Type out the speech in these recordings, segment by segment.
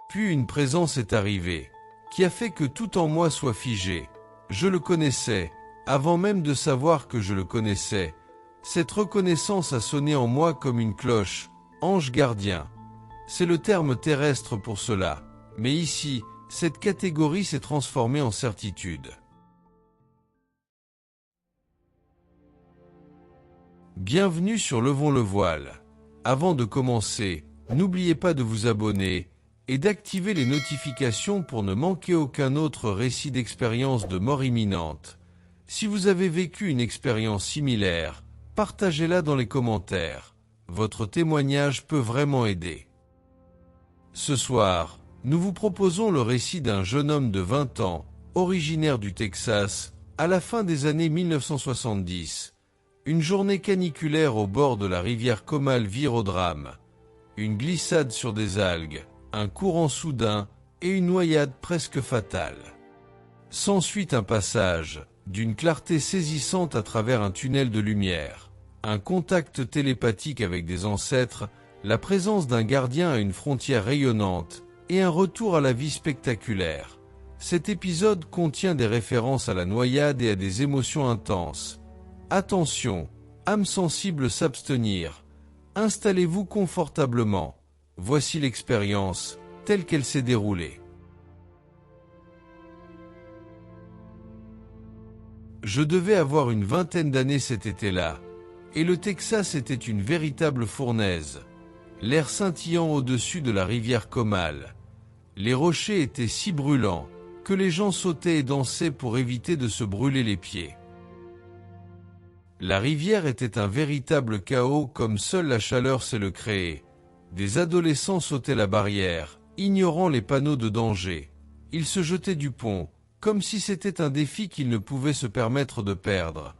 Puis une présence est arrivée, qui a fait que tout en moi soit figé. Je le connaissais, avant même de savoir que je le connaissais. Cette reconnaissance a sonné en moi comme une cloche, ange gardien. C'est le terme terrestre pour cela, mais ici, cette catégorie s'est transformée en certitude. Bienvenue sur Levons le voile. Avant de commencer, n'oubliez pas de vous abonner et d'activer les notifications pour ne manquer aucun autre récit d'expérience de mort imminente. Si vous avez vécu une expérience similaire, partagez-la dans les commentaires. Votre témoignage peut vraiment aider. Ce soir, nous vous proposons le récit d'un jeune homme de 20 ans, originaire du Texas, à la fin des années 1970. Une journée caniculaire au bord de la rivière Comal vire au drame. Une glissade sur des algues, un courant soudain et une noyade presque fatale. S'ensuit un passage, d'une clarté saisissante à travers un tunnel de lumière, un contact télépathique avec des ancêtres, la présence d'un gardien à une frontière rayonnante, et un retour à la vie spectaculaire. Cet épisode contient des références à la noyade et à des émotions intenses. Attention, âme sensible s'abstenir. Installez-vous confortablement. Voici l'expérience, telle qu'elle s'est déroulée. Je devais avoir une vingtaine d'années cet été-là, et le Texas était une véritable fournaise. L'air scintillant au-dessus de la rivière Comal. Les rochers étaient si brûlants que les gens sautaient et dansaient pour éviter de se brûler les pieds. La rivière était un véritable chaos comme seule la chaleur sait le créer. Des adolescents sautaient la barrière, ignorant les panneaux de danger. Ils se jetaient du pont, comme si c'était un défi qu'ils ne pouvaient se permettre de perdre.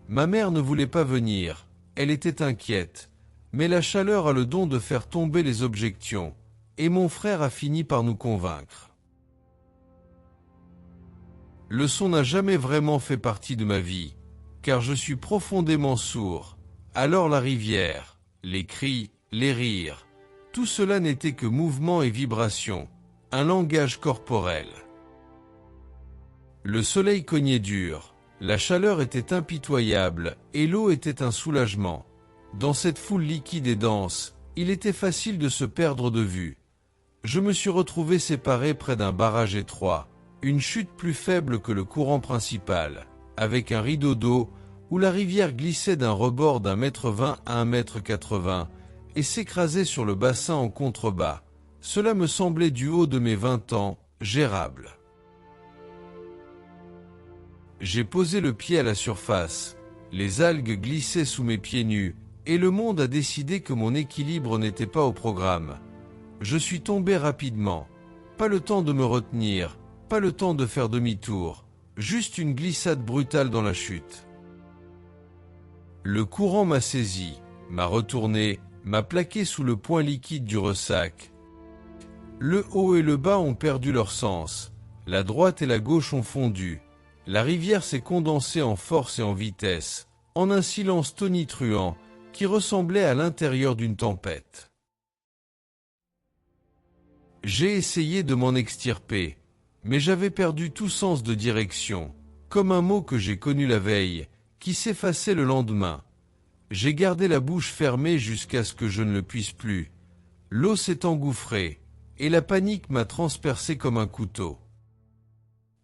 Ma mère ne voulait pas venir, elle était inquiète. Mais la chaleur a le don de faire tomber les objections, et mon frère a fini par nous convaincre. Le son n'a jamais vraiment fait partie de ma vie, car je suis profondément sourd. Alors la rivière, les cris, les rires, tout cela n'était que mouvement et vibration, un langage corporel. Le soleil cognait dur, la chaleur était impitoyable et l'eau était un soulagement. Dans cette foule liquide et dense, il était facile de se perdre de vue. Je me suis retrouvé séparé près d'un barrage étroit, une chute plus faible que le courant principal, avec un rideau d'eau où la rivière glissait d'un rebord d'1,20 m à 1,80 m et s'écrasait sur le bassin en contrebas. Cela me semblait du haut de mes 20 ans, gérable. J'ai posé le pied à la surface, les algues glissaient sous mes pieds nus, et le monde a décidé que mon équilibre n'était pas au programme. Je suis tombé rapidement. Pas le temps de me retenir, pas le temps de faire demi-tour, juste une glissade brutale dans la chute. Le courant m'a saisi, m'a retourné, m'a plaqué sous le point liquide du ressac. Le haut et le bas ont perdu leur sens, la droite et la gauche ont fondu. La rivière s'est condensée en force et en vitesse, en un silence tonitruant, qui ressemblait à l'intérieur d'une tempête. J'ai essayé de m'en extirper, mais j'avais perdu tout sens de direction, comme un mot que j'ai connu la veille, qui s'effaçait le lendemain. J'ai gardé la bouche fermée jusqu'à ce que je ne le puisse plus. L'eau s'est engouffrée, et la panique m'a transpercé comme un couteau.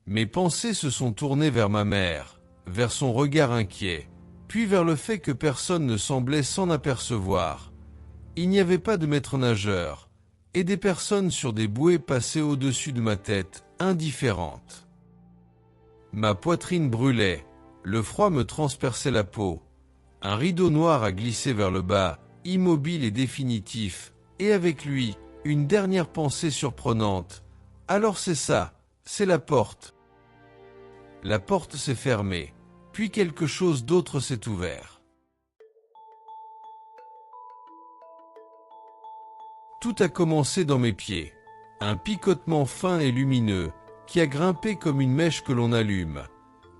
Mes pensées se sont tournées vers ma mère, vers son regard inquiet, puis vers le fait que personne ne semblait s'en apercevoir. Il n'y avait pas de maître nageur, et des personnes sur des bouées passaient au-dessus de ma tête, indifférentes. Ma poitrine brûlait, le froid me transperçait la peau. Un rideau noir a glissé vers le bas, immobile et définitif, et avec lui, une dernière pensée surprenante. Alors c'est ça, c'est la porte. La porte s'est fermée, puis quelque chose d'autre s'est ouvert. Tout a commencé dans mes pieds. Un picotement fin et lumineux, qui a grimpé comme une mèche que l'on allume.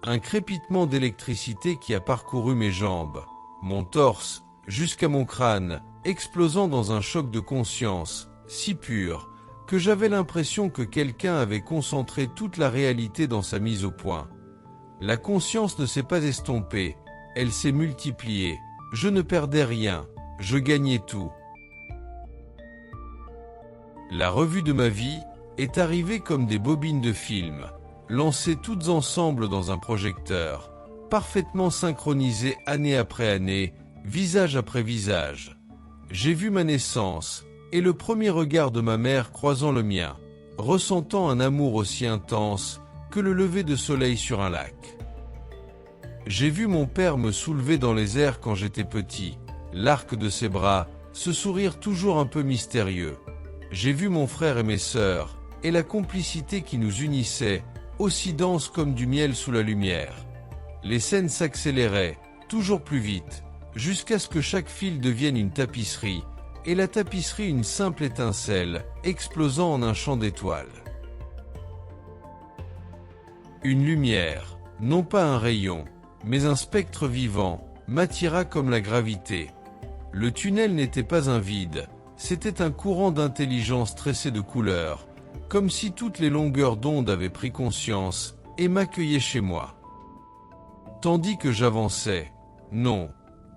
Un crépitement d'électricité qui a parcouru mes jambes, mon torse, jusqu'à mon crâne, explosant dans un choc de conscience, si pur, que j'avais l'impression que quelqu'un avait concentré toute la réalité dans sa mise au point. La conscience ne s'est pas estompée, elle s'est multipliée. Je ne perdais rien, je gagnais tout. La revue de ma vie est arrivée comme des bobines de film, lancées toutes ensemble dans un projecteur, parfaitement synchronisées année après année, visage après visage. J'ai vu ma naissance, et le premier regard de ma mère croisant le mien, ressentant un amour aussi intense que le lever de soleil sur un lac. J'ai vu mon père me soulever dans les airs quand j'étais petit, l'arc de ses bras, ce sourire toujours un peu mystérieux. J'ai vu mon frère et mes sœurs, et la complicité qui nous unissait, aussi dense comme du miel sous la lumière. Les scènes s'accéléraient, toujours plus vite, jusqu'à ce que chaque fil devienne une tapisserie, et la tapisserie une simple étincelle, explosant en un champ d'étoiles. Une lumière, non pas un rayon, mais un spectre vivant, m'attira comme la gravité. Le tunnel n'était pas un vide, c'était un courant d'intelligence tressé de couleurs, comme si toutes les longueurs d'onde avaient pris conscience et m'accueillaient chez moi. Tandis que j'avançais, non,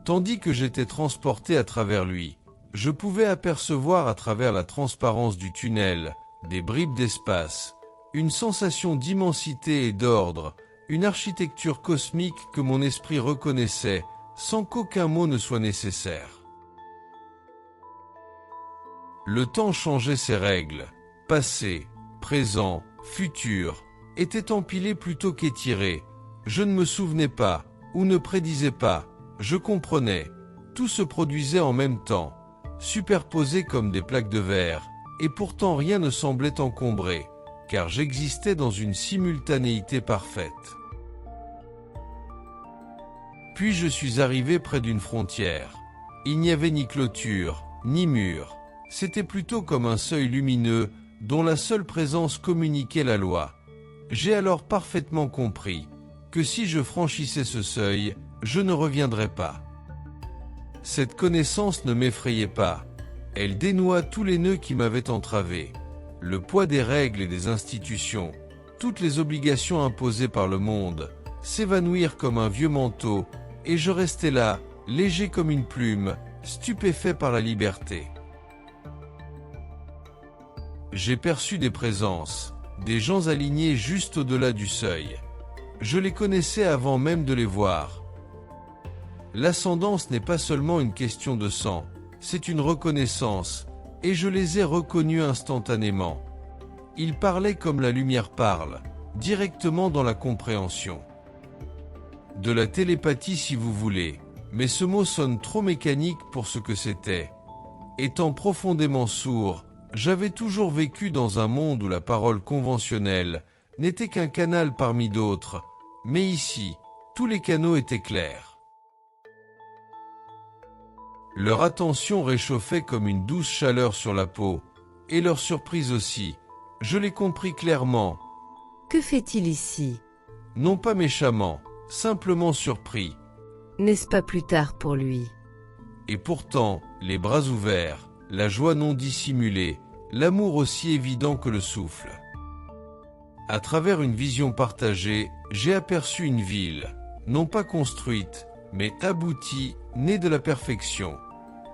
tandis que j'étais transporté à travers lui, je pouvais apercevoir à travers la transparence du tunnel, des bribes d'espace, une sensation d'immensité et d'ordre, une architecture cosmique que mon esprit reconnaissait sans qu'aucun mot ne soit nécessaire. Le temps changeait ses règles, passé, présent, futur, étaient empilés plutôt qu'étirés. Je ne me souvenais pas, ou ne prédisais pas, je comprenais, tout se produisait en même temps, superposé comme des plaques de verre, et pourtant rien ne semblait encombrer, car j'existais dans une simultanéité parfaite. Puis je suis arrivé près d'une frontière. Il n'y avait ni clôture, ni mur. C'était plutôt comme un seuil lumineux dont la seule présence communiquait la loi. J'ai alors parfaitement compris que si je franchissais ce seuil, je ne reviendrais pas. Cette connaissance ne m'effrayait pas. Elle dénoua tous les nœuds qui m'avaient entravé. Le poids des règles et des institutions, toutes les obligations imposées par le monde, s'évanouirent comme un vieux manteau, et je restais là, léger comme une plume, stupéfait par la liberté. J'ai perçu des présences, des gens alignés juste au-delà du seuil. Je les connaissais avant même de les voir. L'ascendance n'est pas seulement une question de sang, c'est une reconnaissance, et je les ai reconnus instantanément. Ils parlaient comme la lumière parle, directement dans la compréhension. De la télépathie si vous voulez, mais ce mot sonne trop mécanique pour ce que c'était. Étant profondément sourd, j'avais toujours vécu dans un monde où la parole conventionnelle n'était qu'un canal parmi d'autres, mais ici, tous les canaux étaient clairs. Leur attention réchauffait comme une douce chaleur sur la peau, et leur surprise aussi. Je l'ai compris clairement. Que fait-il ici? Non pas méchamment, simplement surpris. N'est-ce pas plus tard pour lui? Et pourtant, les bras ouverts, la joie non dissimulée, l'amour aussi évident que le souffle. À travers une vision partagée, j'ai aperçu une ville, non pas construite, mais aboutie, née de la perfection,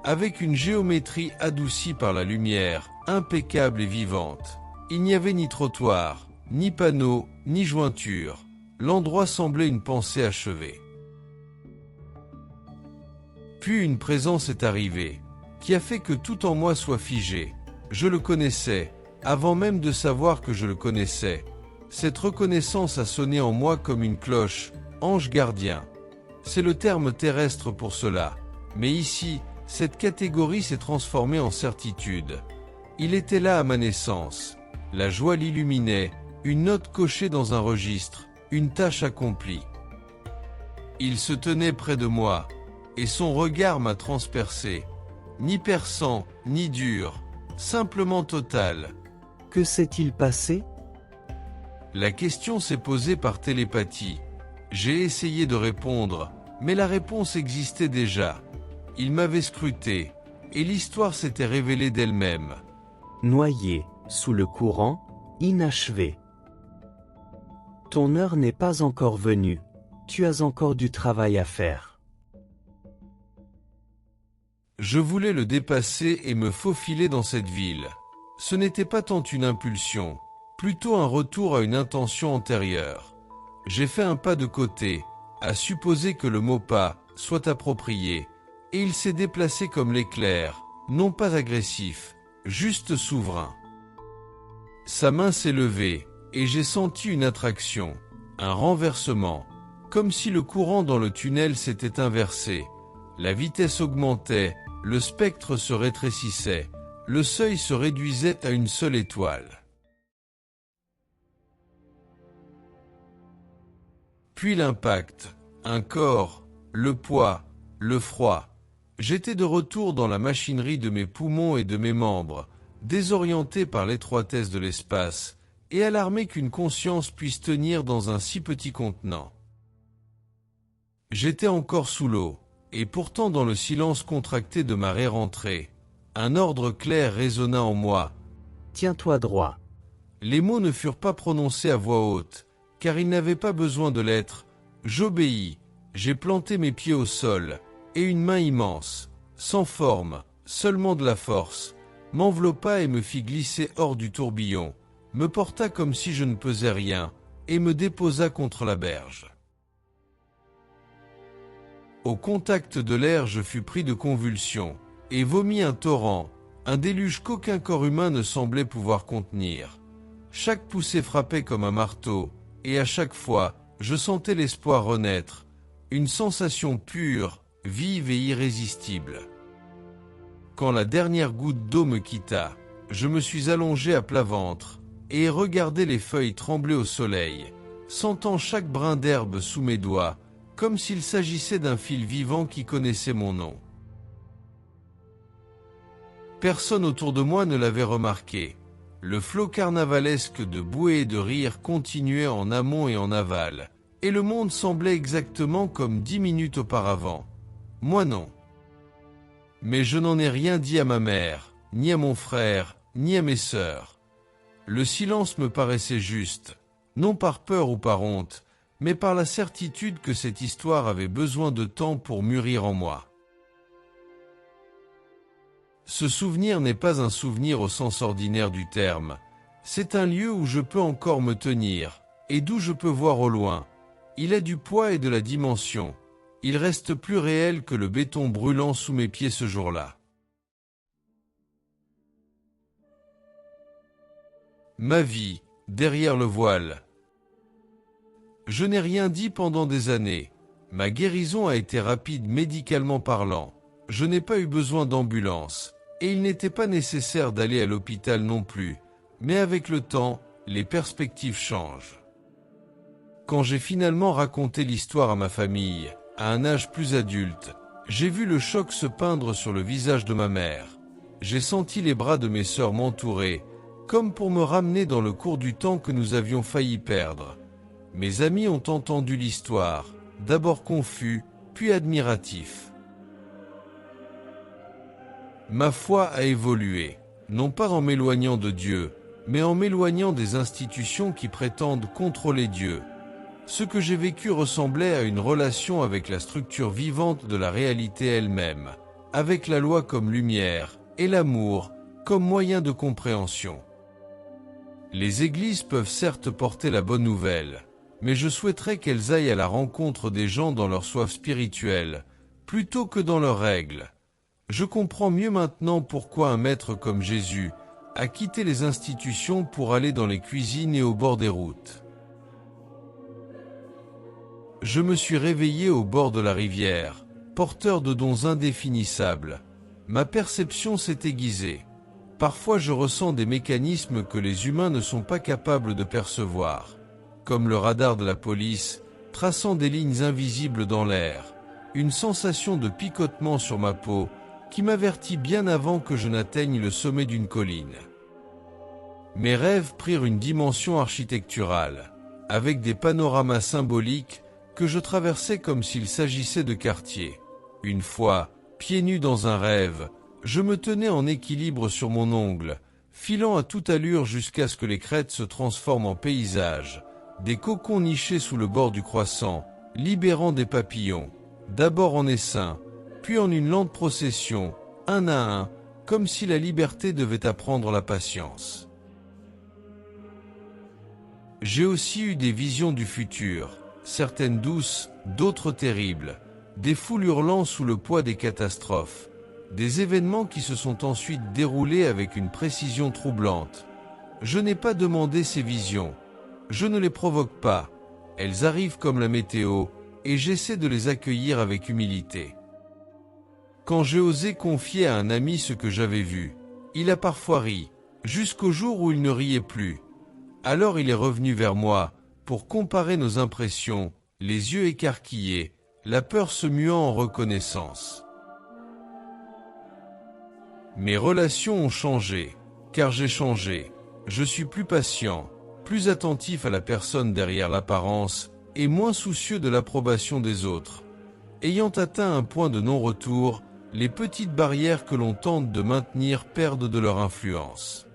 avec une géométrie adoucie par la lumière, impeccable et vivante. Il n'y avait ni trottoir, ni panneau, ni jointure. L'endroit semblait une pensée achevée. Puis une présence est arrivée, qui a fait que tout en moi soit figé. Je le connaissais, avant même de savoir que je le connaissais. Cette reconnaissance a sonné en moi comme une cloche, ange gardien. C'est le terme terrestre pour cela, mais ici, cette catégorie s'est transformée en certitude. Il était là à ma naissance. La joie l'illuminait, une note cochée dans un registre, une tâche accomplie. Il se tenait près de moi, et son regard m'a transpercé. Ni perçant, ni dur, simplement total. Que s'est-il passé? La question s'est posée par télépathie. J'ai essayé de répondre, mais la réponse existait déjà. Il m'avait scruté, et l'histoire s'était révélée d'elle-même. Noyé, sous le courant, inachevé. Ton heure n'est pas encore venue. Tu as encore du travail à faire. Je voulais le dépasser et me faufiler dans cette ville. Ce n'était pas tant une impulsion, plutôt un retour à une intention antérieure. J'ai fait un pas de côté, à supposer que le mot pas soit approprié, et il s'est déplacé comme l'éclair, non pas agressif, juste souverain. Sa main s'est levée, et j'ai senti une attraction, un renversement, comme si le courant dans le tunnel s'était inversé. La vitesse augmentait, le spectre se rétrécissait, le seuil se réduisait à une seule étoile. Puis l'impact, un corps, le poids, le froid. J'étais de retour dans la machinerie de mes poumons et de mes membres, désorienté par l'étroitesse de l'espace, et alarmé qu'une conscience puisse tenir dans un si petit contenant. J'étais encore sous l'eau, et pourtant dans le silence contracté de ma rentrée, un ordre clair résonna en moi. Tiens-toi droit. Les mots ne furent pas prononcés à voix haute, car ils n'avaient pas besoin de l'être. J'obéis, j'ai planté mes pieds au sol, et une main immense, sans forme, seulement de la force, m'enveloppa et me fit glisser hors du tourbillon, me porta comme si je ne pesais rien, et me déposa contre la berge. Au contact de l'air, je fus pris de convulsions, et vomis un torrent, un déluge qu'aucun corps humain ne semblait pouvoir contenir. Chaque poussée frappait comme un marteau, et à chaque fois, je sentais l'espoir renaître, une sensation pure, vive et irrésistible. Quand la dernière goutte d'eau me quitta, je me suis allongé à plat ventre, et ai regardé les feuilles trembler au soleil, sentant chaque brin d'herbe sous mes doigts, comme s'il s'agissait d'un fil vivant qui connaissait mon nom. Personne autour de moi ne l'avait remarqué. Le flot carnavalesque de bouées et de rires continuait en amont et en aval, et le monde semblait exactement comme 10 minutes auparavant. Moi non. Mais je n'en ai rien dit à ma mère, ni à mon frère, ni à mes sœurs. Le silence me paraissait juste, non par peur ou par honte, mais par la certitude que cette histoire avait besoin de temps pour mûrir en moi. Ce souvenir n'est pas un souvenir au sens ordinaire du terme. C'est un lieu où je peux encore me tenir, et d'où je peux voir au loin. Il a du poids et de la dimension. Il reste plus réel que le béton brûlant sous mes pieds ce jour-là. Ma vie, derrière le voile. Je n'ai rien dit pendant des années. Ma guérison a été rapide médicalement parlant. Je n'ai pas eu besoin d'ambulance. Et il n'était pas nécessaire d'aller à l'hôpital non plus. Mais avec le temps, les perspectives changent. Quand j'ai finalement raconté l'histoire à ma famille, à un âge plus adulte, j'ai vu le choc se peindre sur le visage de ma mère. J'ai senti les bras de mes sœurs m'entourer, comme pour me ramener dans le cours du temps que nous avions failli perdre. Mes amis ont entendu l'histoire, d'abord confus, puis admiratifs. Ma foi a évolué, non pas en m'éloignant de Dieu, mais en m'éloignant des institutions qui prétendent contrôler Dieu. Ce que j'ai vécu ressemblait à une relation avec la structure vivante de la réalité elle-même, avec la loi comme lumière et l'amour comme moyen de compréhension. Les églises peuvent certes porter la bonne nouvelle, mais je souhaiterais qu'elles aillent à la rencontre des gens dans leur soif spirituelle, plutôt que dans leurs règles. Je comprends mieux maintenant pourquoi un maître comme Jésus a quitté les institutions pour aller dans les cuisines et au bord des routes. Je me suis réveillé au bord de la rivière, porteur de dons indéfinissables. Ma perception s'est aiguisée. Parfois je ressens des mécanismes que les humains ne sont pas capables de percevoir, comme le radar de la police, traçant des lignes invisibles dans l'air, une sensation de picotement sur ma peau, qui m'avertit bien avant que je n'atteigne le sommet d'une colline. Mes rêves prirent une dimension architecturale, avec des panoramas symboliques que je traversais comme s'il s'agissait de quartiers. Une fois, pieds nus dans un rêve, je me tenais en équilibre sur mon ongle, filant à toute allure jusqu'à ce que les crêtes se transforment en paysages, des cocons nichés sous le bord du croissant, libérant des papillons, d'abord en essaim, puis en une lente procession, un à un, comme si la liberté devait apprendre la patience. J'ai aussi eu des visions du futur, certaines douces, d'autres terribles, des foules hurlant sous le poids des catastrophes, des événements qui se sont ensuite déroulés avec une précision troublante. Je n'ai pas demandé ces visions, je ne les provoque pas, elles arrivent comme la météo, et j'essaie de les accueillir avec humilité. Quand j'ai osé confier à un ami ce que j'avais vu, il a parfois ri, jusqu'au jour où il ne riait plus. Alors il est revenu vers moi, pour comparer nos impressions, les yeux écarquillés, la peur se muant en reconnaissance. Mes relations ont changé, car j'ai changé. Je suis plus patient, plus attentif à la personne derrière l'apparence, et moins soucieux de l'approbation des autres. Ayant atteint un point de non-retour, les petites barrières que l'on tente de maintenir perdent de leur influence.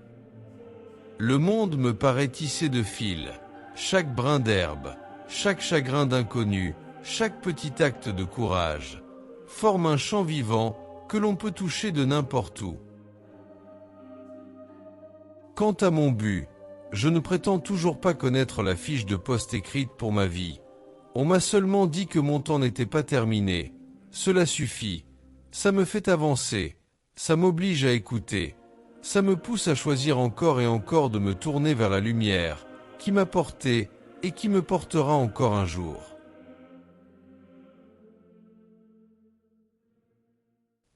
Le monde me paraît tissé de fils, chaque brin d'herbe, chaque chagrin d'inconnu, chaque petit acte de courage, forme un champ vivant que l'on peut toucher de n'importe où. Quant à mon but, je ne prétends toujours pas connaître la fiche de poste écrite pour ma vie. On m'a seulement dit que mon temps n'était pas terminé. Cela suffit. Ça me fait avancer. Ça m'oblige à écouter. Ça me pousse à choisir encore et encore de me tourner vers la lumière, qui m'a porté et qui me portera encore un jour.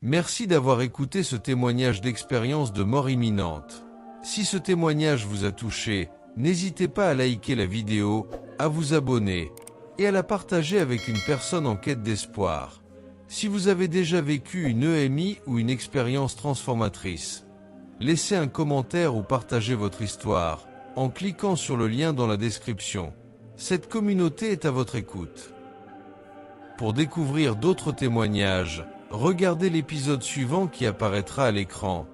Merci d'avoir écouté ce témoignage d'expérience de mort imminente. Si ce témoignage vous a touché, n'hésitez pas à liker la vidéo, à vous abonner et à la partager avec une personne en quête d'espoir. Si vous avez déjà vécu une EMI ou une expérience transformatrice, laissez un commentaire ou partagez votre histoire en cliquant sur le lien dans la description. Cette communauté est à votre écoute. Pour découvrir d'autres témoignages, regardez l'épisode suivant qui apparaîtra à l'écran.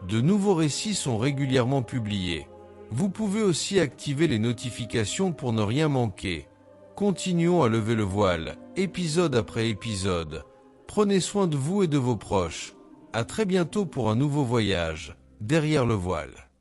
De nouveaux récits sont régulièrement publiés. Vous pouvez aussi activer les notifications pour ne rien manquer. Continuons à lever le voile, épisode après épisode. Prenez soin de vous et de vos proches. À très bientôt pour un nouveau voyage, derrière le voile.